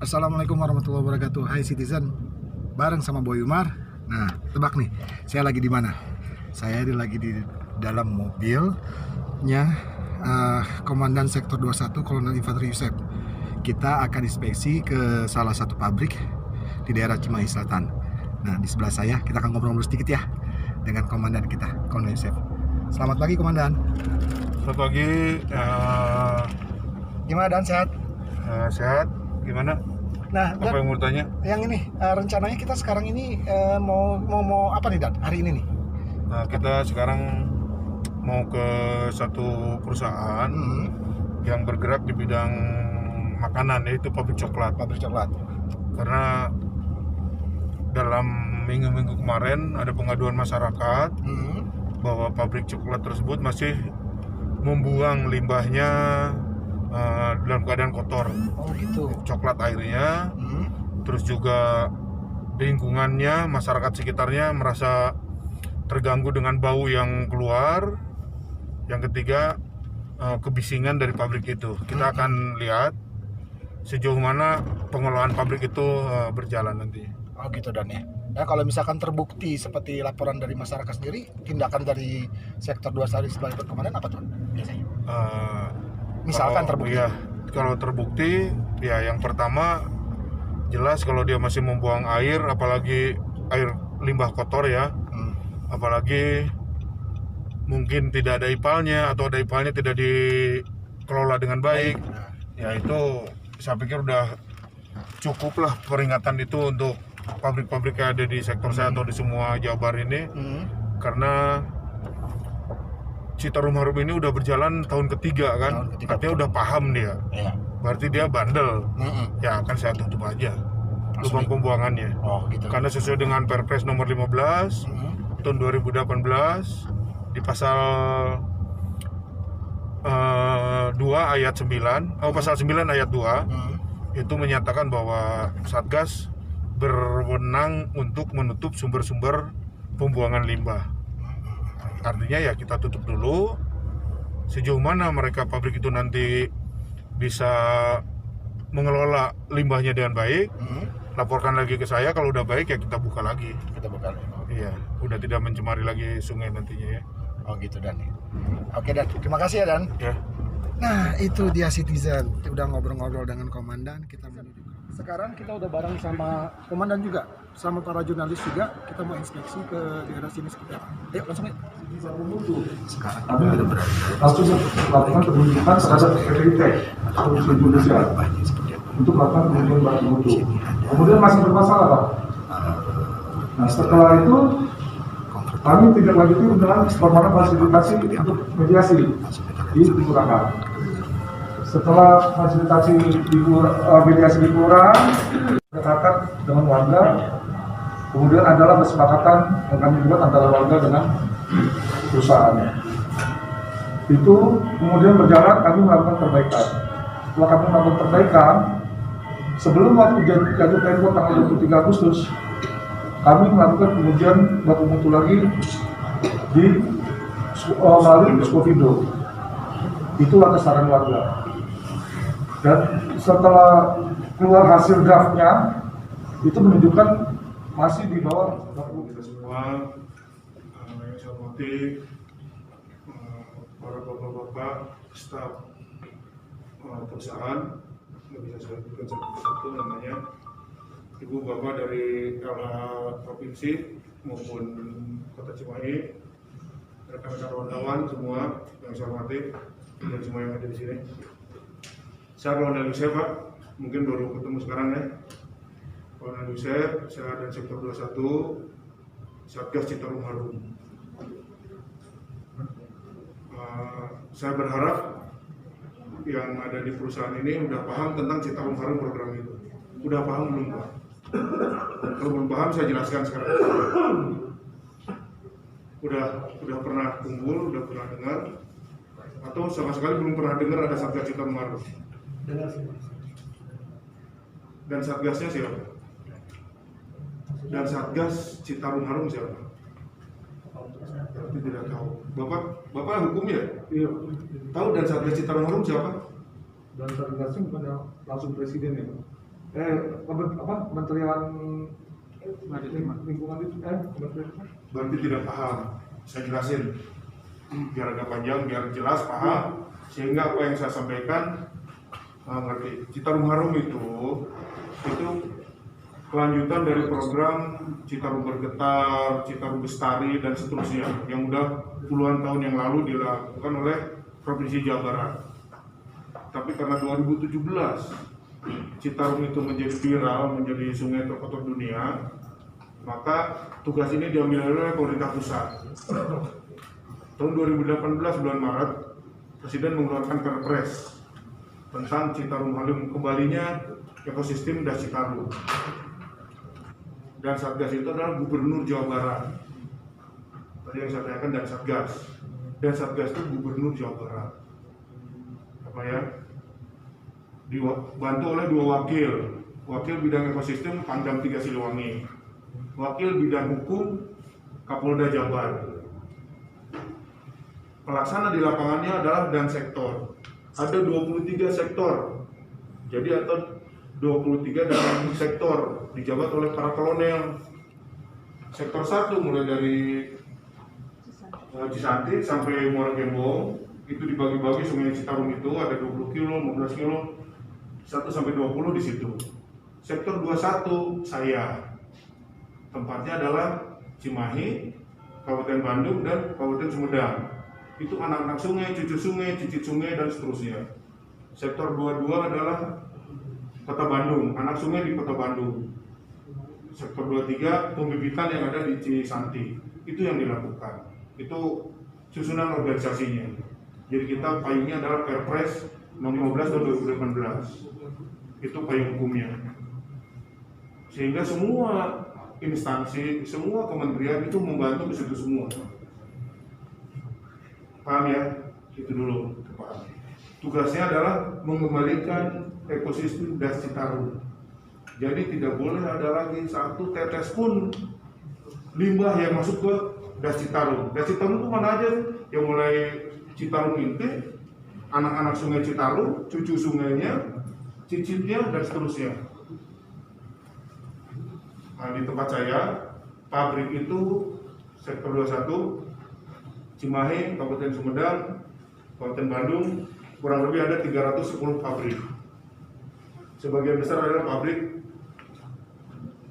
Assalamualaikum warahmatullahi wabarakatuh. Hai Citizen, bareng sama Boy Umar. Nah, tebak nih, saya lagi di mana? Saya lagi di dalam mobilnya Komandan Sektor 21 Kolonel Infanteri Yusef. Kita akan inspeksi ke salah satu pabrik di daerah Cimahi Selatan. Nah, di sebelah saya kita akan ngobrol-ngobrol sedikit ya dengan Komandan kita, Kolonel Yusef. Selamat pagi, Komandan. Selamat pagi. Gimana, Dan? Sehat? Sehat. Gimana? Nah, apa yang mau tanya? Yang ini rencananya kita sekarang ini mau apa nih, Dan? Hari ini nih? Nah, kita sekarang mau ke satu perusahaan yang bergerak di bidang makanan, yaitu pabrik coklat. Pabrik coklat. Karena dalam minggu-minggu kemarin ada pengaduan masyarakat bahwa pabrik coklat tersebut masih membuang limbahnya dalam keadaan kotor. Oh gitu. Coklat airnya, terus juga lingkungannya, masyarakat sekitarnya merasa terganggu dengan bau yang keluar. Yang ketiga, kebisingan dari pabrik itu. Kita akan lihat sejauh mana pengelolaan pabrik itu berjalan nanti. Oh gitu, Dan ya. Nah, kalau misalkan terbukti seperti laporan dari masyarakat sendiri, tindakan dari Sektor 21 sebagai komandan apa tuh biasanya? Misalkan terbukti. Ya, kalau terbukti, ya yang pertama jelas kalau dia masih membuang air, apalagi air limbah kotor ya, apalagi mungkin tidak ada ipalnya atau ada ipalnya tidak dikelola dengan baik, ya itu saya pikir udah cukup lah peringatan itu untuk pabrik-pabrik yang ada di sektor saya atau di semua Jawa Barat ini, karena Citarum Harum ini udah berjalan tahun ketiga kan, artinya udah paham dia, berarti dia bandel, ya akan saya tutup aja lubang pembuangannya. Gitu. Karena sesuai dengan Perpres nomor 15 tahun 2018 di pasal 2 ayat 9, pasal 9 ayat 2 itu menyatakan bahwa Satgas berwenang untuk menutup sumber-sumber pembuangan limbah. Artinya ya kita tutup dulu. Sejauh mana mereka pabrik itu nanti bisa mengelola limbahnya dengan baik, laporkan lagi ke saya. Kalau udah baik ya kita buka lagi. Iya, udah tidak mencemari lagi sungai nantinya ya. Oh gitu, Dan. Oke, Dan, terima kasih ya, Dan. Ya. Nah, itu dia Citizen. Udah ngobrol-ngobrol dengan komandan, kita menuju. Sekarang kita udah bareng sama komandan juga, sama para jurnalis juga. Kita mau inspeksi ke daerah sini seperti apa. Ayo langsung ya. Sekarang kita udah berada langsung melakukan penunjukan terhadap FPT atau Indonesia untuk melakukan penunjukan barang mutu. Kemudian masih bermasalah, Pak. Nah, setelah itu kami tidak lanjuti dengan permohonan fasilitasi untuk mediasi di kelurahan. Setelah fasilitasi mediasi di kelurahan, kesepakatan dengan warga, kemudian adalah kesepakatan yang kami buat antara warga dengan perusahaannya. Itu kemudian berjalan, kami melakukan perbaikan. Setelah kami melakukan perbaikan, sebelum waktu jatuh tempo tanggal 23 Agustus, kami melakukan pengujian baku mutu lagi di melalui Skovindo. Itu atas saran warga. Dan setelah keluar hasil draftnya, itu menunjukkan masih di bawah baku mutu. Kita semua yang saya hormati, para bapak-bapak staf perusahaan, nggak bisa saya sebutkan satu namanya, ibu bapak dari LH provinsi maupun kota Cimahi, rekan-rekan wartawan semua yang saya hormati dan semua yang ada di sini. Saya Kolonel Yusef, Pak, mungkin baru ketemu sekarang ya. Kolonel Yusef, saya dan Sektor 21 Satgas Citarum Harum. Saya berharap yang ada di perusahaan ini udah paham tentang Citarum Harum program itu. Udah paham belum, Pak? Kalau belum paham saya jelaskan sekarang. Udah pernah kumpul, udah pernah dengar, atau sama sekali belum pernah dengar ada Satgas Citarum Harum? Dan Satgasnya siapa? Dan Satgas Citarum Harum siapa? Berarti tidak tahu. Bapak hukum ya? Iya. Tahu dan Satgas Citarum Harum siapa? Dan Satgasnya bukan langsung presiden ya, Pak? Kementerian Lingkungan itu Kementerian Berarti tidak paham. Saya jelasin biar agak panjang, biar jelas paham, sehingga apa yang saya sampaikan ngerti. Citarum Harum itu kelanjutan dari program Citarum Bergetar, Citarum Bestari, dan seterusnya yang udah puluhan tahun yang lalu dilakukan oleh Provinsi Jawa Barat. Tapi karena 2017 Citarum itu menjadi viral, menjadi sungai terkotor dunia, maka tugas ini diambil oleh pemerintah pusat. Tahun 2018 bulan Maret, Presiden mengeluarkan Perpres tentang Citarum Harum, kembalinya ekosistem Das Citarum. Dan Satgas itu adalah Gubernur Jawa Barat. Tadi yang saya tanyakan dan Satgas. Dan Satgas itu Gubernur Jawa Barat. Apa ya? Dibantu oleh 2 wakil. Wakil bidang ekosistem Pangdam 3 Siliwangi. Wakil bidang hukum Kapolda Jabar. Pelaksana di lapangannya adalah dan sektor. Ada 23 sektor. Jadi atau 23 dalam sektor dijabat oleh para kolonel. Sektor 1 mulai dari Cisanti sampai Muara Gembong itu dibagi-bagi. Sungai Citarum itu ada 20 kilo, 15 kilo, 1 sampai 20 di situ. Sektor 21 saya. Tempatnya adalah Cimahi, Kabupaten Bandung, dan Kabupaten Sumedang. Itu anak-anak sungai, cucu sungai, cicit sungai, dan seterusnya. Sektor 22 adalah Kota Bandung, anak sungai di Kota Bandung. Sektor 23 pembibitan yang ada di Cisanti. Itu yang dilakukan. Itu susunan organisasinya. Jadi kita payungnya adalah Perpres nomor 15 tahun 2018. Itu payung hukumnya. Sehingga semua instansi, semua kementerian itu membantu ke situ semua. Paham ya? Itu dulu. Paham. Tugasnya adalah mengembalikan ekosistem Das Citarum. Jadi tidak boleh ada lagi satu tetes pun limbah yang masuk ke Das Citarum. Das Citarum itu mana aja? Yang mulai Citarum Inti, anak-anak sungai Citarum, cucu sungainya, cicitnya, dan seterusnya. Nah, di tempat saya, pabrik itu sektor 21, Cimahi, Kabupaten Sumedang, Kabupaten Bandung, kurang lebih ada 310 pabrik. Sebagian besar adalah pabrik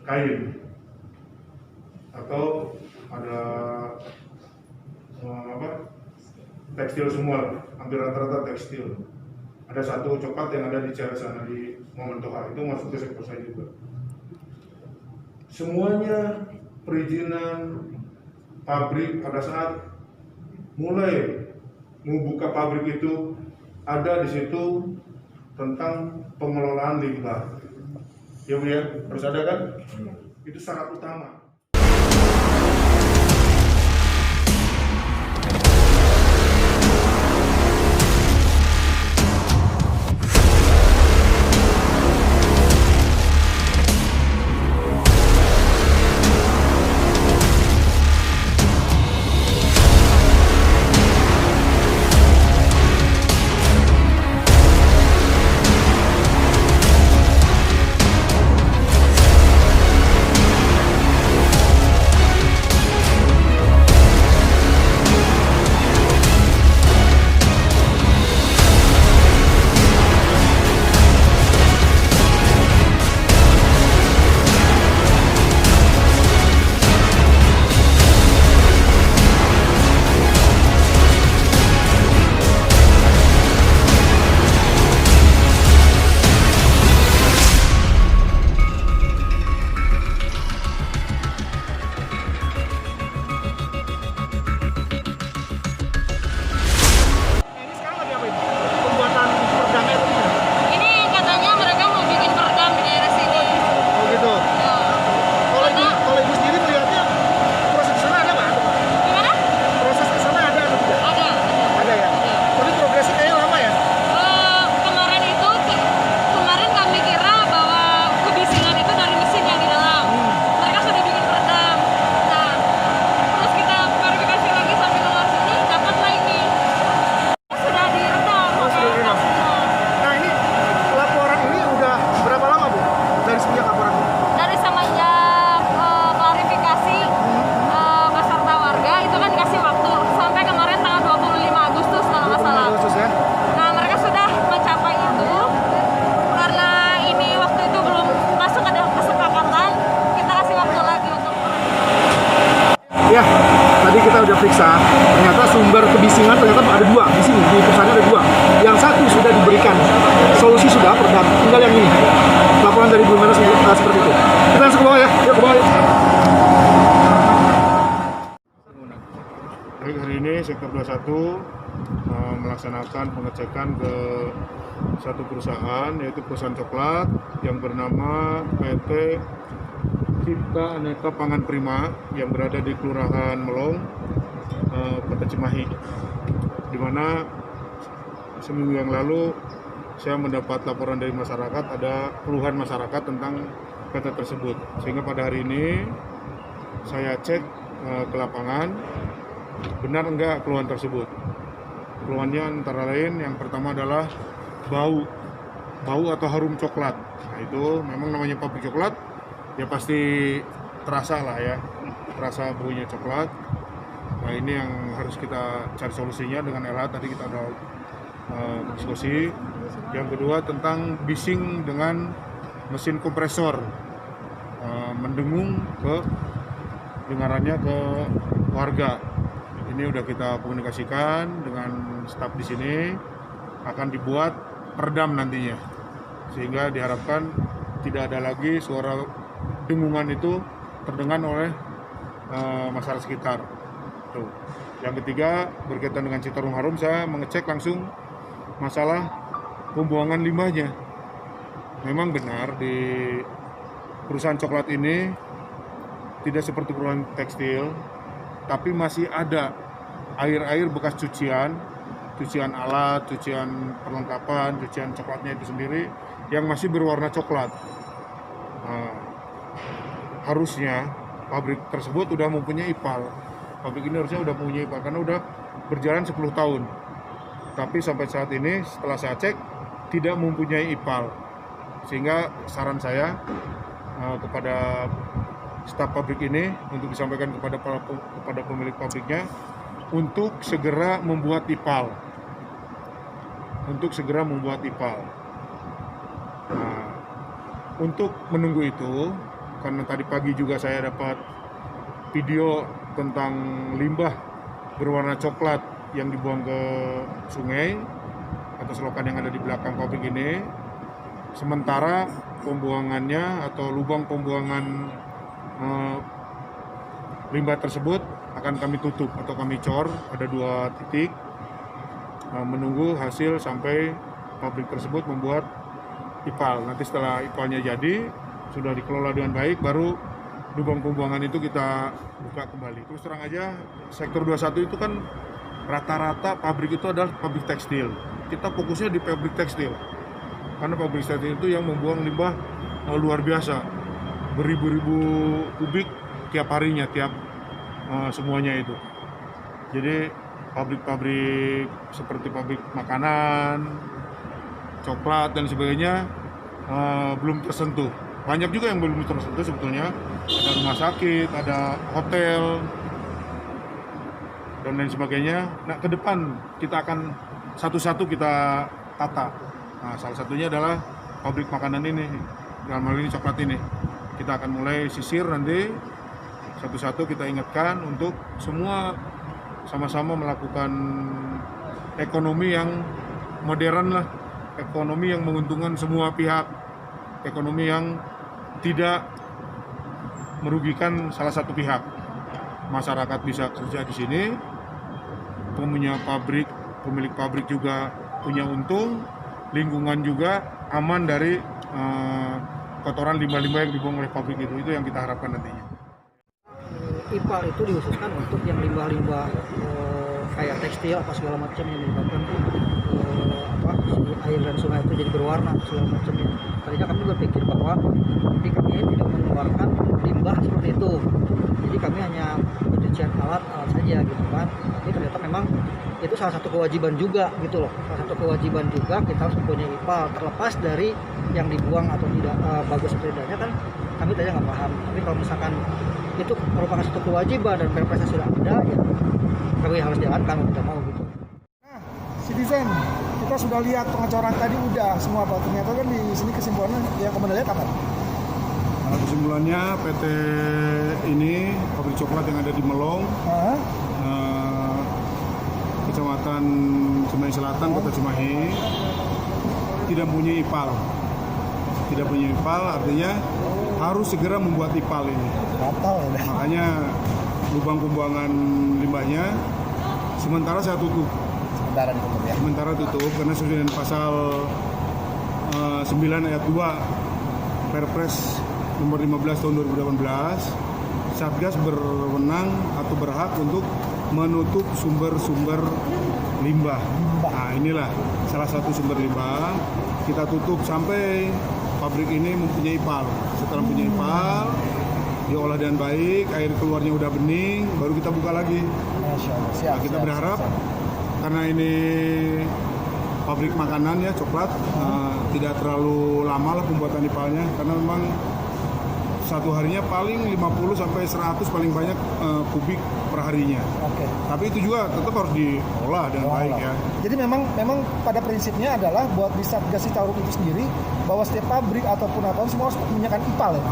kain atau ada tekstil semua, hampir rata-rata tekstil. Ada satu coklat yang ada di sana di Momentoha, itu masuk ke sektor saya juga. Semuanya perizinan pabrik pada saat mulai membuka pabrik itu ada di situ tentang pengelolaan limbah. Ya Bu ya, harus ada kan? Itu syarat utama. ya, tadi kita udah periksa, ternyata sumber kebisingan ternyata ada 2 di sini, di perusahaan ada 2. Yang satu sudah diberikan, solusi sudah perdam, tinggal yang ini. Laporan dari Bumi Manas seperti itu. Kita langsung ke bawah ya, yuk ke bawah. Baik, hari ini Sektor 21 melaksanakan pengecekan ke satu perusahaan, yaitu perusahaan coklat yang bernama PT Cipta Aneka Pangan Prima yang berada di Kelurahan Melong, Kota Cimahi, di mana seminggu yang lalu saya mendapat laporan dari masyarakat, ada keluhan masyarakat tentang PT tersebut, sehingga pada hari ini saya cek ke lapangan, benar enggak keluhan tersebut. Keluhannya antara lain yang pertama adalah bau atau harum coklat. Nah, itu memang namanya pabrik coklat, ya pasti terasa lah ya, terasa baunya coklat. Nah, ini yang harus kita cari solusinya dengan LH, tadi kita udah diskusi. Yang kedua tentang bising dengan mesin kompresor, mendengung ke dengarannya ke warga. Ini udah kita komunikasikan dengan staf di sini, akan dibuat peredam nantinya, sehingga diharapkan tidak ada lagi suara dengungan itu terdengar oleh masyarakat sekitar. Tuh. Yang ketiga berkaitan dengan Citarum Harum, saya mengecek langsung masalah pembuangan limbahnya. Memang benar di perusahaan coklat ini tidak seperti perusahaan tekstil, tapi masih ada air-air bekas cucian alat, cucian perlengkapan, cucian coklatnya itu sendiri yang masih berwarna coklat. Harusnya pabrik tersebut sudah mempunyai IPAL. Pabrik ini harusnya sudah mempunyai IPAL karena sudah berjalan 10 tahun. Tapi sampai saat ini setelah saya cek tidak mempunyai IPAL. Sehingga saran saya kepada staf pabrik ini untuk disampaikan kepada pemilik pabriknya untuk segera membuat IPAL. Nah, untuk menunggu itu, karena tadi pagi juga saya dapat video tentang limbah berwarna coklat yang dibuang ke sungai atau selokan yang ada di belakang pabrik ini. Sementara pembuangannya atau lubang pembuangan limbah tersebut akan kami tutup atau kami cor, ada 2 titik, menunggu hasil sampai pabrik tersebut membuat IPAL. Nanti setelah IPAL-nya jadi, sudah dikelola dengan baik, baru lubang pembuangan itu kita buka kembali. Terus terang aja, Sektor 21 itu kan rata-rata pabrik itu adalah pabrik tekstil. Kita fokusnya di pabrik tekstil, karena pabrik tekstil itu yang membuang limbah luar biasa, beribu-ribu kubik tiap harinya, semuanya itu. Jadi pabrik-pabrik seperti pabrik makanan, coklat dan sebagainya belum tersentuh. Banyak juga yang belum tersentuh sebetulnya. Ada rumah sakit, ada hotel dan lain sebagainya. Nah, ke depan kita akan satu-satu kita tata. Nah, salah satunya adalah pabrik makanan ini, dalam hal ini coklat ini. Kita akan mulai sisir nanti, satu-satu kita ingatkan untuk semua sama-sama melakukan ekonomi yang modern lah, ekonomi yang menguntungkan semua pihak, ekonomi yang tidak merugikan salah satu pihak. Masyarakat bisa kerja di sini, pemilik pabrik juga punya untung, lingkungan juga aman dari kotoran limbah-limbah yang dibuang oleh pabrik itu yang kita harapkan nantinya. IPAL itu dikhususkan untuk yang limbah-limbah kayak tekstil apa segala macam yang menyebabkan si air dan sungai itu jadi berwarna segala macamnya. Tadinya kami berpikir bahwa nanti kami tidak mengeluarkan limbah seperti itu, jadi kami hanya pencucian alat saja gitu kan. Tapi ternyata memang itu salah satu kewajiban juga gitu loh, salah satu kewajiban juga kita harus mempunyai IPAL, terlepas dari yang dibuang atau tidak bagus atau tidaknya kan kami tadi nggak paham. Tapi kalau misalkan itu merupakan satu kewajiban dan perpresnya sudah ada, ya kami harus jalankan mau tidak mau gitu. Nah, Citizen, kita sudah lihat pengecoran tadi udah semua Pak. Ternyata kan di sini kesimpulannya yang kamu lihat apa? Kesimpulannya PT ini, pabrik coklat yang ada di Melong, Kecamatan Cimahi Selatan, Kota Cimahi, tidak punya IPAL. Tidak punya IPAL artinya harus segera membuat IPAL ini. Batal ya. Makanya lubang pembuangan limbahnya sementara saya tutup. Sementara ditutup ya. Sementara tutup karena sesuai dengan pasal 9 ayat 2 Perpres nomor 15 tahun 2018, Satgas berwenang atau berhak untuk menutup sumber-sumber limbah. Nah, inilah salah satu sumber limbah. Kita tutup sampai pabrik ini mempunyai IPAL. Setelah mempunyai IPAL, diolah dengan baik, air keluarnya udah bening, baru kita buka lagi. Masya Allah. Siap, Nah, kita siap, berharap siap. karena ini pabrik makanan ya, coklat, tidak terlalu lama lah pembuatan IPAL-nya, karena memang satu harinya paling 50 sampai 100 paling banyak kubik per harinya. Oke. Tapi itu juga tetap harus diolah dengan baik ya. Jadi memang pada prinsipnya adalah buat di Satgas Citarum itu sendiri bahwa setiap pabrik ataupun apa semua harus menyediakan IPAL ya.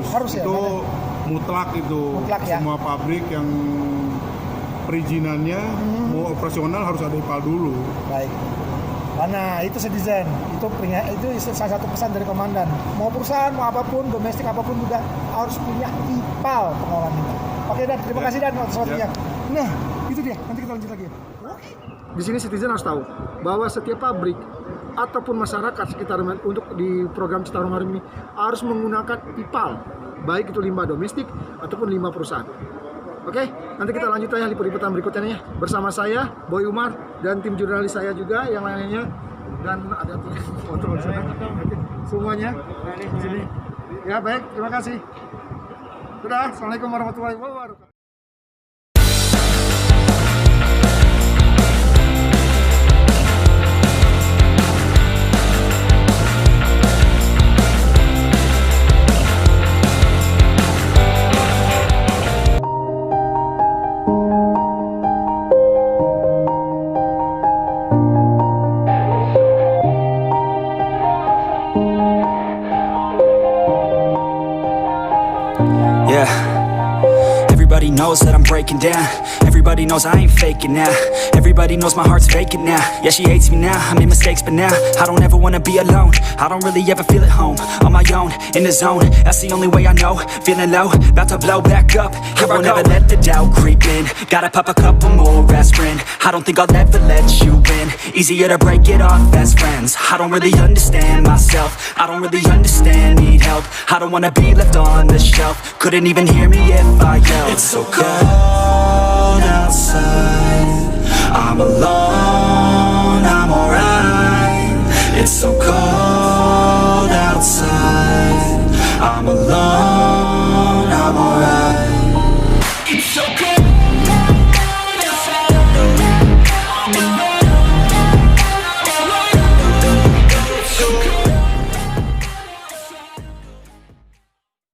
Harus ya, itu Bang? mutlak itu. Mutlak, ya? Semua pabrik yang perizinannya mau operasional harus ada IPAL dulu. Baik. Nah itu citizen, itu salah satu pesan dari komandan. Mau perusahaan, mau apapun, domestik apapun juga harus punya IPAL pengolahan limbah. Oke Dan, terima kasih Dan atas waktunya. Nah itu dia, nanti kita lanjut lagi. Di sini citizen harus tahu bahwa setiap pabrik ataupun masyarakat sekitar untuk di program Citarum Harum ini harus menggunakan IPAL, baik itu limbah domestik ataupun limbah perusahaan. Oke, nanti kita lanjut ya liput-liputan berikutnya ya. Bersama saya, Boy Umar, dan tim jurnalis saya juga yang lainnya. Dan ada tim foto di sana. Semuanya di sini. Ya baik, terima kasih. Sudah, Assalamualaikum warahmatullahi wabarakatuh. Yeah. Everybody knows that I'm breaking down. Everybody knows I ain't faking now. Everybody knows my heart's vacant now. Yeah, she hates me now, I made mistakes, but now I don't ever wanna be alone. I don't really ever feel at home. On my own, in the zone, that's the only way I know. Feeling low, about to blow back up. Here I won't ever let the doubt creep in. Gotta pop a couple more aspirin. I don't think I'll ever let you in. Easier to break it off best friends. I don't really understand myself. I don't really understand, need help. I don't wanna be left on the shelf. Couldn't even hear me if I yelled. It's so